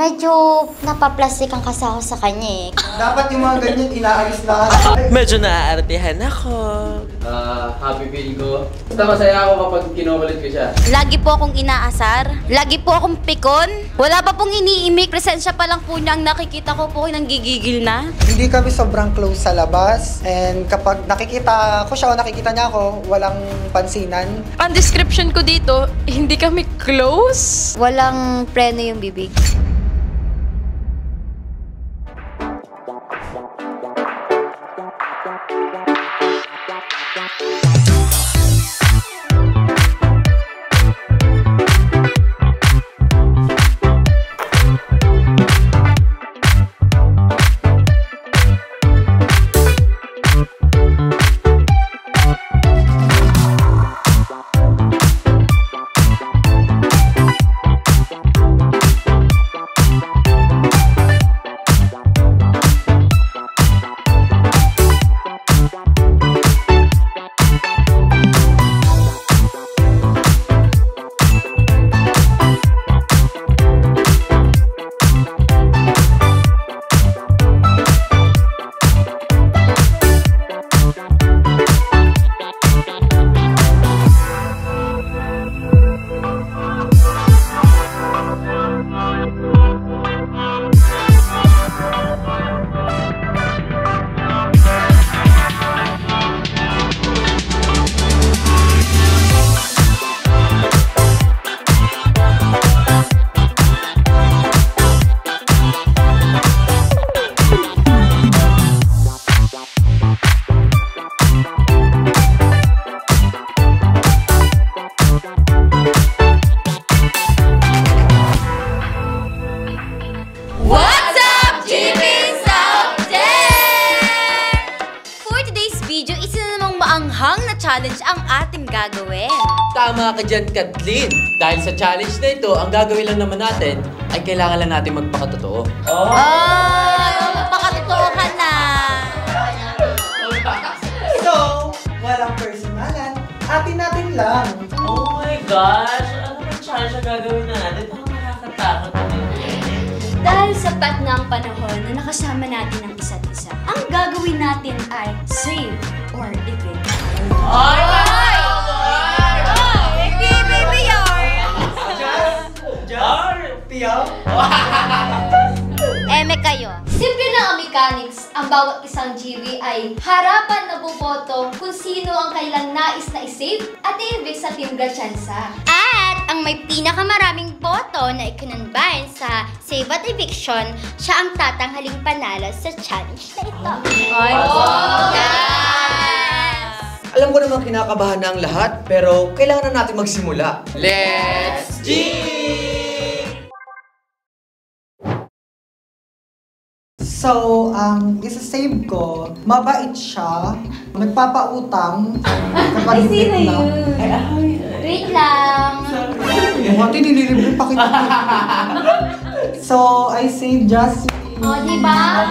Medyo napaplastikan kasi ako sa kanya eh. Dapat yung mga ganyan inaalis lahat. Medyo naaartihan ako. Happy feel ko. Basta masaya ako kapag kinukulit ko siya. Lagi po akong inaasar. Lagi po akong pikon. Wala pa pong iniimik. Presensya pa lang po niya ang nakikita ko po nang gigigil na. Hindi kami sobrang close sa labas. And kapag nakikita ko siya o nakikita niya ako, walang pansinan. Ang description ko dito, hindi kami close. Walang preno yung bibig. maanghang na challenge ang ating gagawin. Tama ka dyan, Kathleen. Dahil sa challenge na ito, ang gagawin lang naman natin ay kailangan lang natin magpakatotoo. Magpakatotoo ka na. So, walang personalan. Atin natin lang. Oh my gosh! Ano ba challenge ang gagawin natin? Parang nakakatakot na Dahil sapat na ang panahon na nakasama natin ang isa't isa, ang gagawin natin ay save or evict. Ay! Hindi, baby, Jar! Pio? Eme kayo. Simple na ang mechanics. Ang bawat isang GV ay harapan na buboto kung sino ang kailang nais na isave at i-evict sa Team Gatchansa. At ang may pinakamaraming boto na ikinunbayan sa save at eviction, siya ang tatanghaling panalo sa challenge na ito. Alam ko naman kinakabahan na ang lahat, pero kailangan na natin magsimula. Let's G! So, isa-save ko, mabait siya, nagpapautang kapag Sino na. yun? Wait lang. Mati, nililibre pa kita. So, I save Jasmine. O, diba?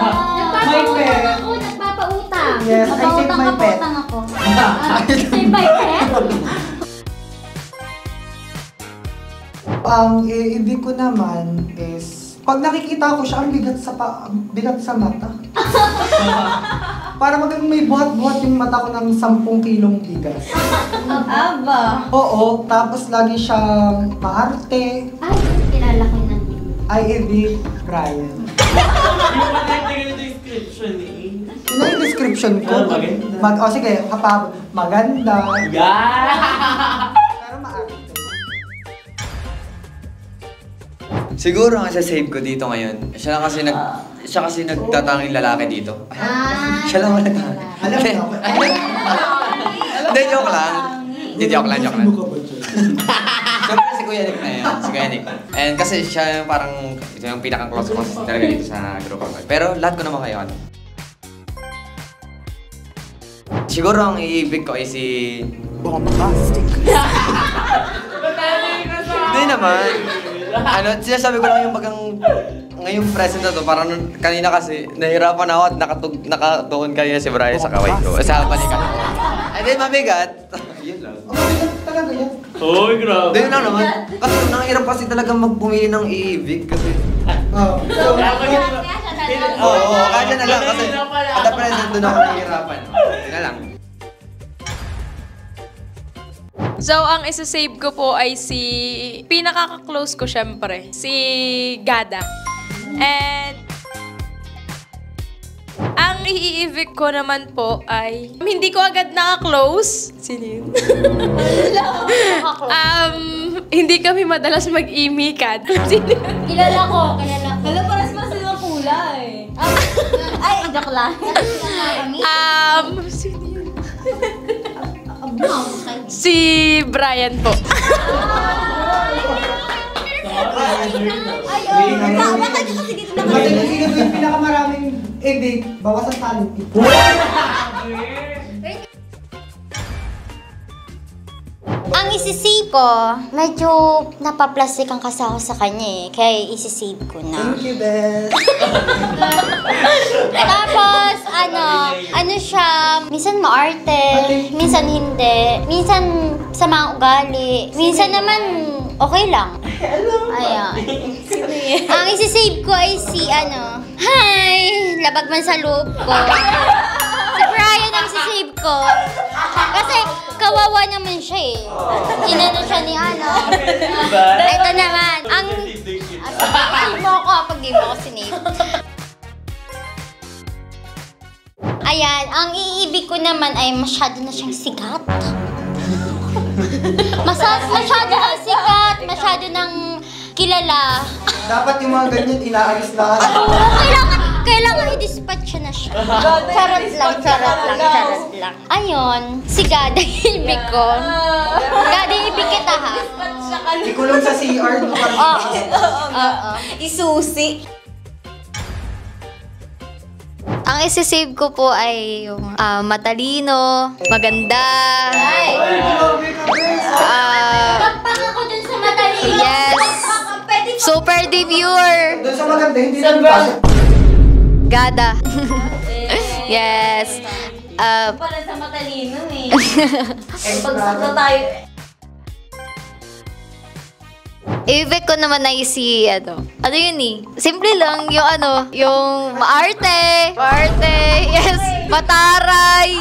Nagpapautang ako, nagpapautang. Yes, I save my pet. Nagpapautang ako. Save my pet? Ang ibig ko naman is, pag nakikita ko siya, ang bigat sa mata. Para may buhat-buhat yung mata ko ng 10 kilong bigas. Aba. Oo, tapos lagi siyang maarte. Ay, kilala ko na. I.E.V. Brian. Yung maganda yung description eh. Sino yung description ko? Maganda. Sige, maganda. Yeah! Pero maarte. Siguro ang isa-save ko dito ngayon, siya kasi nagtatanging lalaki dito. Siya lang wala tanging. Alam mo. Hindi, joke lang. Hindi, joke lang. Siyempre si Kuya Nick na yun. Si Kuya Nick. And kasi siya yung parang, ito yung pinaka-close talaga dito sa group ko. Pero lahat ko naman kayo ano. Siguro ang iibig ko ay si... Bombastic. Hindi naman. Sinasabi ko lang yung ngayong present na to, parang kanina kasi nahirapan ako at nakatuon kanina si Brian sa kaway ko. Sa balikan ko. And then mabigat. Yun lang. Talaga yan. Uy, grabe. Hindi lang naman. Kasi nangirap kasi talaga magpumili ng iibig kasi. Oh. So, Oo, kaya na lang kasi at the present doon ako nahihirapan. Hindi na lang. So, ang isa-save ko po ay si... Pinakaka-close ko syempre. Si Gada. And... Ang i-evict ko naman po ay... Hindi ko agad naka-close. Sino yun? Hindi kami madalas mag-imikan. Sino yun? Kilala ko, kilala ko. Alam, paras mas silang kulay. Ay, joke lang. Sino yun? Si Brian po. Bakit kasi dito na Kasi kung sino yung pinakamaraming ibig, bawas ang talent. Ang isisave ko, medyo napaplastikan kasi ako sa kanya eh. Kaya isisave ko na. Thank you, Beth. Tapos, ano siya, minsan maarte, minsan hindi, minsan sa mga ugali, minsan naman okay lang. Ayan. Ang isisave ko ay si hi, labag man sa loob ko. Si Brian ang isisave ko. Kasi kawawa naman siya eh. Inano siya ni Ito naman, ang... Save mo ako pag di mo ako sinave. Ayan, ang iibig ko naman ay masyado na siyang sikat. Masyado nang sikat, masyado nang kilala. Dapat yung mga ganyan, inaalis lahat. Kailangan i-dispatch na siya. Charot lang. Ayun, si Gada yung ibig ko. Gada yung ibig kita ha. Ikulong sa CR, doon pa rin. Oo. Isusi. Ang isi-save ko po ay yung matalino, maganda. Pagpang ako dun sa matalino. Yes. Super deviewer. Doon sa maganda, hindi na pasok. Gada. Yes. Para sa matalino eh. Pagsak na tayo. I-evict ko naman ay si, ano yun eh? Simple lang, yung maarte. Maarte, yes. Mataray.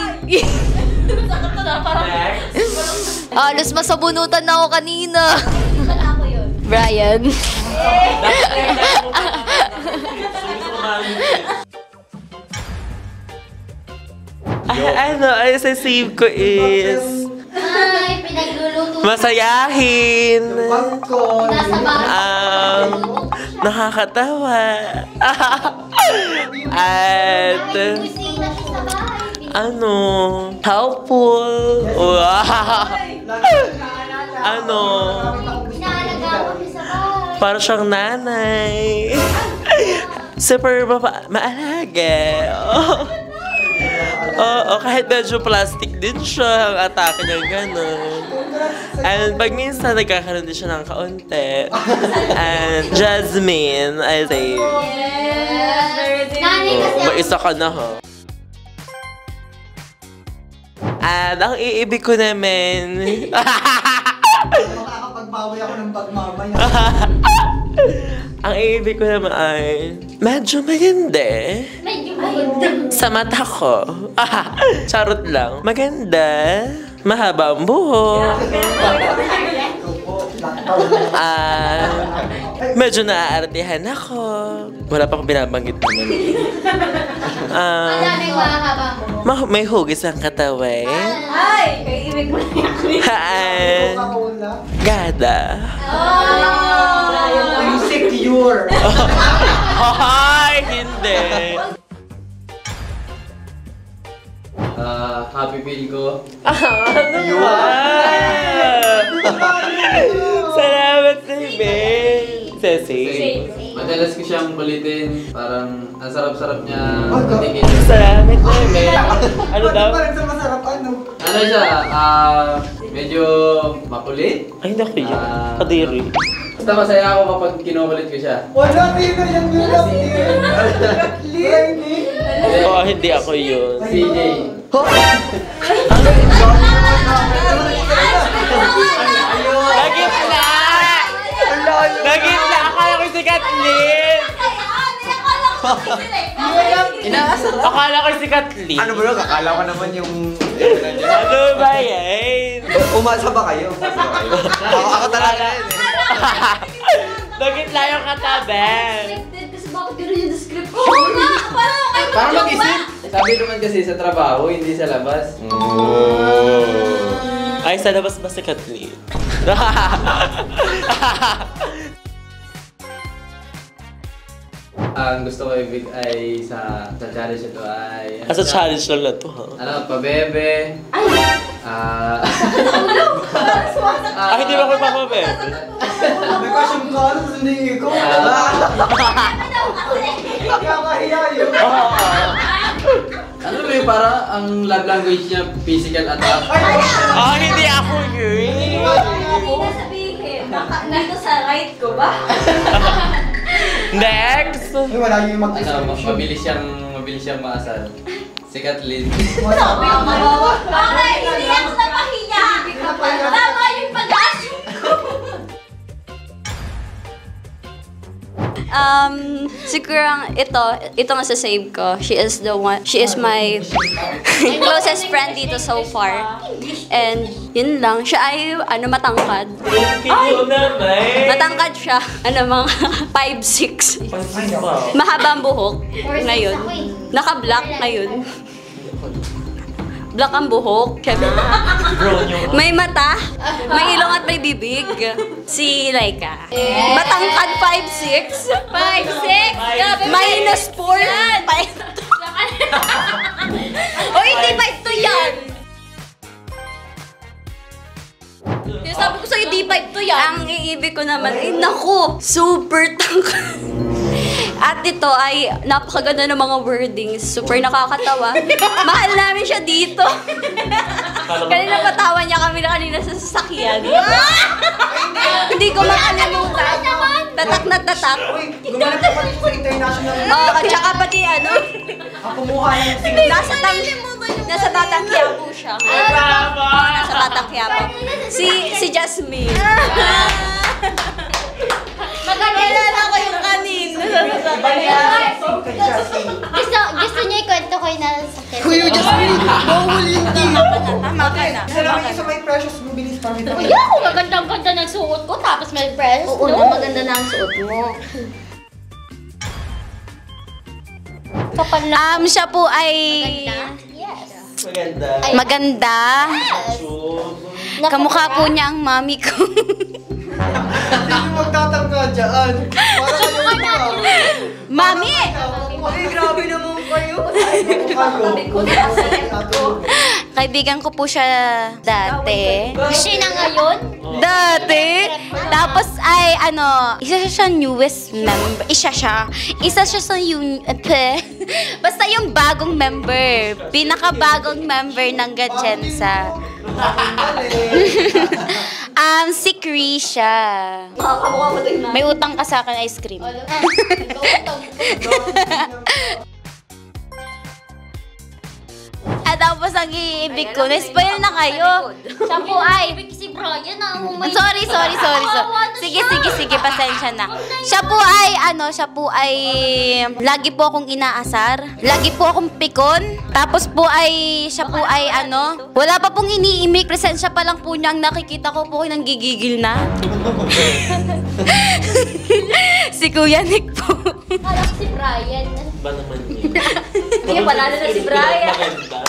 Alos masabunutan na ako kanina. Brian. Ay, save ko is... Ay, pinagluluto. Masayahin. Pag ko, Nasa bahay. Nakakatawa. At... Kusina siya sa bahay. Helpful. Wow. Inaalaga ko siya sa bahay. Para siyang nanay. Super maalaga. Oo, kahit medyo plastic din siya, ang atake niya gano'n. And pag minsan nagkakaroon din siya ng kaunti. And Jasmine, I say, Nanay kasi may isa ka na ha. And ang iibig ko naman, makakapagbawi ako ng pagmamaya. ang iibig ko naman ay medyo maganda. medyo maganda. Sa mata ko. Charot lang. Maganda. Mahaba ang buhok. Medyo naaartihan ako. Wala pa akong binabanggit naman. Madaming mahaba mo. May hugis ang katawan. Ay, kay ibig mo na yan. Gada. Insecure. Ay, hindi. Happy feel ko. Salamat sa Ben. Ceci. Madalas ko siyang kulitin. Parang ang sarap-sarap niya patigin. Salamat sa Ben. Ano daw? Parang sa masarap Ano siya? Medyo makulit. Ay, naku yun. Kadiri. Basta masaya ako kapag kinukulit ko siya. Wala, Tino, yan yun lang. Oo, hindi ako yun. CJ. Nagitna! Nagitna! Akala ko si Kathleen! Akala ko si Kathleen. Ano bro? Kakala ko naman yung... Ano ba yan? Umasa ba kayo? Ako talaga yun eh. Nagitna yung katabi. Kasi bakit yun yung script ko? Parang kayo Para mag-isip. Sabi naman kasi sa trabaho, hindi sa labas. Ay, sa labas ba si Kathleen? Ang gusto ko ibig ay sa challenge ito ay... Asa challenge lang na to, ha? Ano, pabebe. Hindi ba ko ipapabebe? May question ka, ano sa hindi ko? Kakahiya yun. Ano ba yung para ang love language niya physical attack? Hindi ako yun. Hindi na sabihin. Nandito sa right ko ba? Next! Ay, wala yung Ano, mag-description. mabilis siyang maasal. Si Kathleen. Sabi ko mawawa. Okay, hindi ako napahiya. Tama yung pag-assume ko. Siguro ito nga sa save ko. She is my closest friend dito so far. And yun lang, siya ay matangkad. Kino naman. Matangkad siya. Mga 5'6". Mahaba ang buhok ngayon. Naka-black ngayon. Black ang buhok. May mata, may ilong at may bibig. Si Laika. Matangkad 5'6". 5'6"? Minus 4. O hindi 5'2" yan. Sabi ko sa'yo, di 5'2" yan. Ang iibig ko naman, naku, super tangkad. At ito ay napakaganda ng mga wordings. Super nakakatawa. Mahal namin siya dito. Kanina patawa niya kami na kanina sa sasakyan. Hindi ko makalimutan. Tatak na tatak. Uy, gumanap ka pati sa international. At saka pati Ang kumuha ng single. nasa Batang Quiapo siya. Nasa Batang Quiapo. Si Jasmine. Magkakilala ko yung kanin. Gusto niya ikwento ko yung nasasakit. Kuya, Jasmine! Bawal yun din! Tama ka na. Isa lang yung sa may precious mobilis pa rin. Kuya, kung magandang-ganda ng suot ko, tapos may press. Oo na, maganda na ang suot mo. Kapal na. Siya po ay Yes. Maganda. maganda. Kamukha po niya ang mami ko. Hindi yung magtatangka dyan. Para kayo Mami! Ay, grabe naman kayo. Kaibigan ko po siya dati. Siya na ngayon? Dati? Tapos ay isa siya sa newest member. Isa siya sa basta yung bagong member. Pinakabagong member ng Gatchensa. Si Krisha. May utang ka sa akin ice cream. Tapos ang iibig ko, na-spoil na kayo. Siya po ay... Si Brian na Sorry. Sige, pasensya na. Siya po ay lagi po akong inaasar. Lagi po akong pikon. Tapos po ay, siya po ay wala pa pong iniimik. Presensya pa lang po niya ang nakikita ko po nang gigigil na. Si Kuya Nick po. Kala ko si Brian. Ba naman yun? Hindi, panalo na si Brian. Maganda.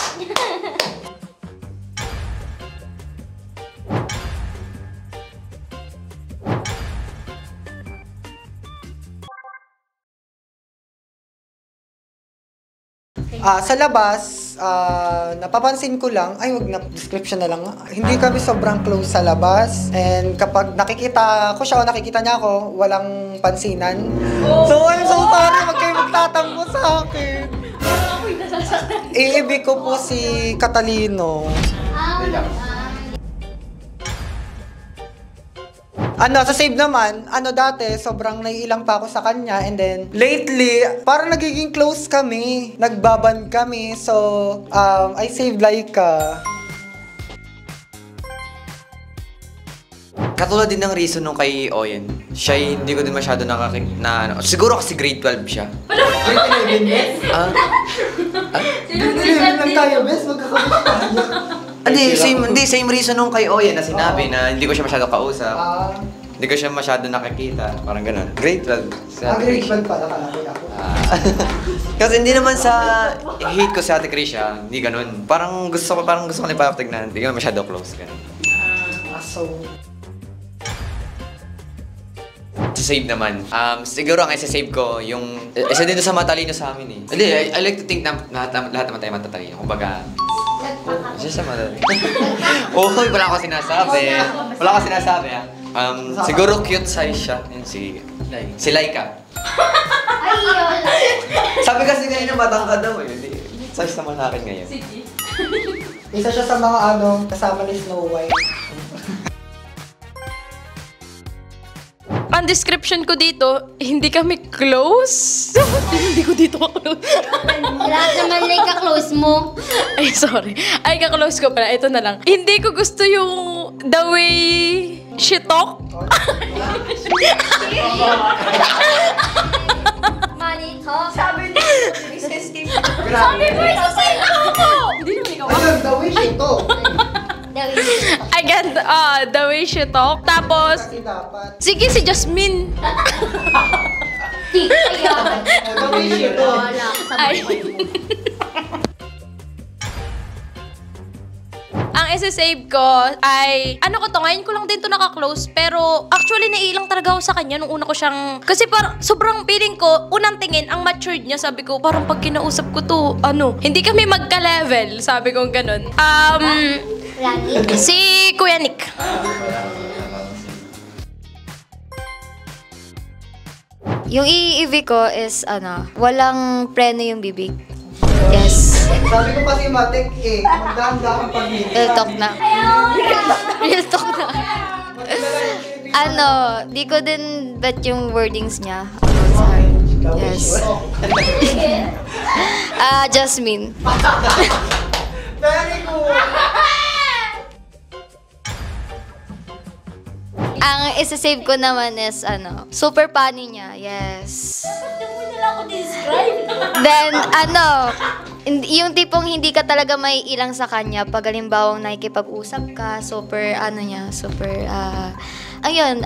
Sa labas, napapansin ko lang, ay wag na, description na lang. Hindi kami sobrang close sa labas. And kapag nakikita ko siya o nakikita niya ako, walang pansinan. So I'm so sorry, wag kayo magtatampo sa akin. Iibig ko po si Catalino. Sa save naman, dati, sobrang naiilang pa ako sa kanya. And then, lately, parang nagiging close kami. Nagbaban kami. So, I saved Laika. katulad din ng reason nung kay Oyen. Siya hindi ko din masyado siguro kasi grade 12 siya. Grade 11, bes? Grade 11 lang tayo, bes. Magkakabit tayo. Hindi, same reason nung kay Oyen na sinabi na hindi ko siya masyado kausap. Ah, Hindi ko siya masyado nakikita. Parang ganun. Grade 12. grade 12 pala kalaki ako. Kasi hindi naman sa hate ko sa Ate Krisha, hindi ganun. Parang gusto ko na ipapagnan. Hindi ko masyado close. Ganun. So, Sa save naman. Siguro ang isa-save ko yung isa din sa matalino sa amin eh. Hindi, I like to think na lahat naman tayo matatalino. Kumbaga, isa sa matalino. Uy, wala ako sinasabi. Siguro cute size siya. Yun si Laika. Ay, yun. Sabi kasi ngayon na matangkad daw eh. Size naman sa akin ngayon. isa siya sa mga kasama ni Snow White. Ang description ko dito, hindi kami close. Hindi ko dito ka-close. Lahat naman like ka-close mo. Ay, sorry. Ay, ka-close ko pala. Ito na lang. Hindi ko gusto yung the way she talk. Malito. Sabi niya, Sabi mo, isasay ako! Hindi naman ikaw. Ayun, the wish ito. Again, the way she talk. Tapos, Kasi dapat. sige si Jasmine. Di, kaya. The wish ito. Wala, Ay. kasama ko. Ang isa-save ko ay, ngayon ko lang din to naka-close, pero actually naiilang talaga ako sa kanya nung una ko siyang, kasi parang sobrang feeling ko, unang tingin, ang matured niya, sabi ko, parang pag kinausap ko to, hindi kami magka-level, sabi ko ganun. Si Kuya Nick. Yung i-EV ko is, walang preno yung bibig. Yes. Sabi ko kasi matik magdaan-daan pag-meet. Real talk na. Real talk na. Di ko din bet yung wordings niya. Yes. Jasmine. Very cool. Ang isa-save ko naman is, super funny niya. Yes. Hindi nila ako describe. Then, yung tipong hindi ka talaga may ilang sa kanya pag halimbawang nakikipag-usap ka, super,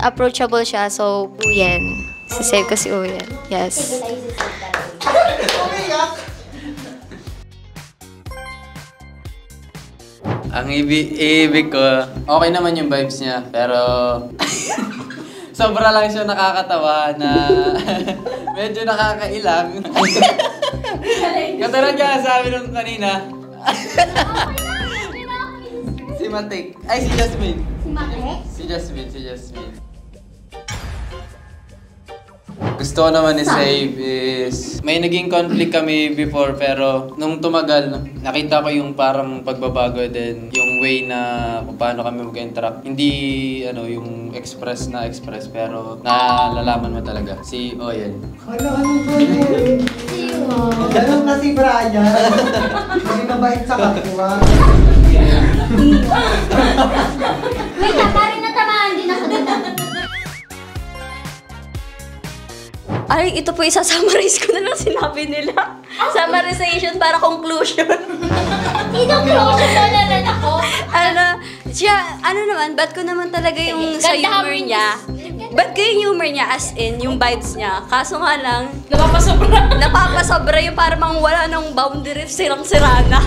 approachable siya. So, Uyen. Si-save ko si Uyen. Yes. Ang ibig ko, okay naman yung vibes niya, pero sobra lang siya nakakatawa na medyo nakakailang. Katulad nga sabi nung kanina. Si Matik. Ay, si Jasmine. Si Jasmine. Gusto ko naman i-save is, may naging conflict kami before pero nung tumagal, nakita ko yung parang pagbabago din, yung way na kung paano kami mag-interact. Hindi yung express pero nalalaman mo talaga. Si Oyen. Ano ba yun? Ganun na si Brian. Hindi mabait sa kapwa. Wait, parang natamaan din ako dito. Ay, ito po isa-summarize ko na lang sinabi nila. Summarization para conclusion. Conclusion na lang ako. Ba't ko naman talaga yung sa humor niya. Ba't ko yung humor niya as in, yung vibes niya. Kaso nga lang, napapasobra yung parang wala ng boundary, sirang-sira na.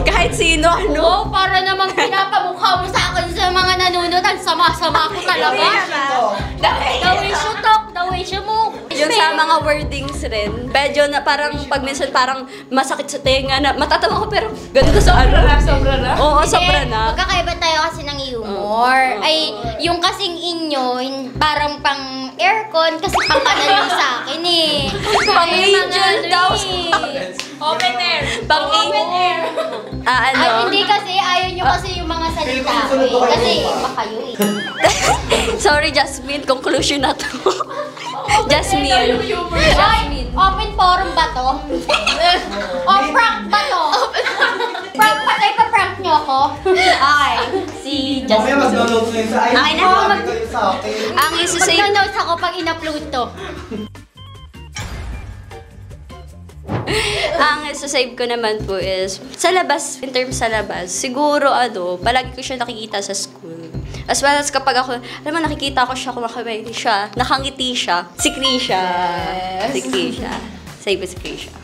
Kahit sino, Oo, para namang pinapamukha mo sa akin sa mga nanonood. Ang sama-sama ko talaga. The way you talk, the way you move. Yung sa mga wordings rin, medyo na parang pag minsan parang masakit sa tenga na matatawa ko pero ganito sa sobra na? Oo, sobra na. Magkakaiba tayo kasi ng humor. Ay, yung kasing inyo, parang pang aircon kasi pang yung sa akin eh. Pang angel daw. Open air. Pang open air. Ay, hindi kasi, ayaw nyo kasi yung mga salita ko eh. Kasi iba kayo eh. Sorry, Jasmine. Conclusion na to. Jasmine. Ay, open forum ba to? O prank ba to? Prank pa tayo, pa-prank nyo ako? Okay. Si Jasmine. Magno-note ngayon sa Akin na. sabi kayo sa akin. Ang isa-save Magno-notes ako pag in-upload to. Ang isa-save ko naman po is, sa labas, in terms sa labas, siguro palagi ko siya nakikita sa school. As well as kapag ako, alam mo, nakikita ko siya, kumakaway siya, nakangiti siya, si Krisha. Si Krisha. Save ko si Krisha.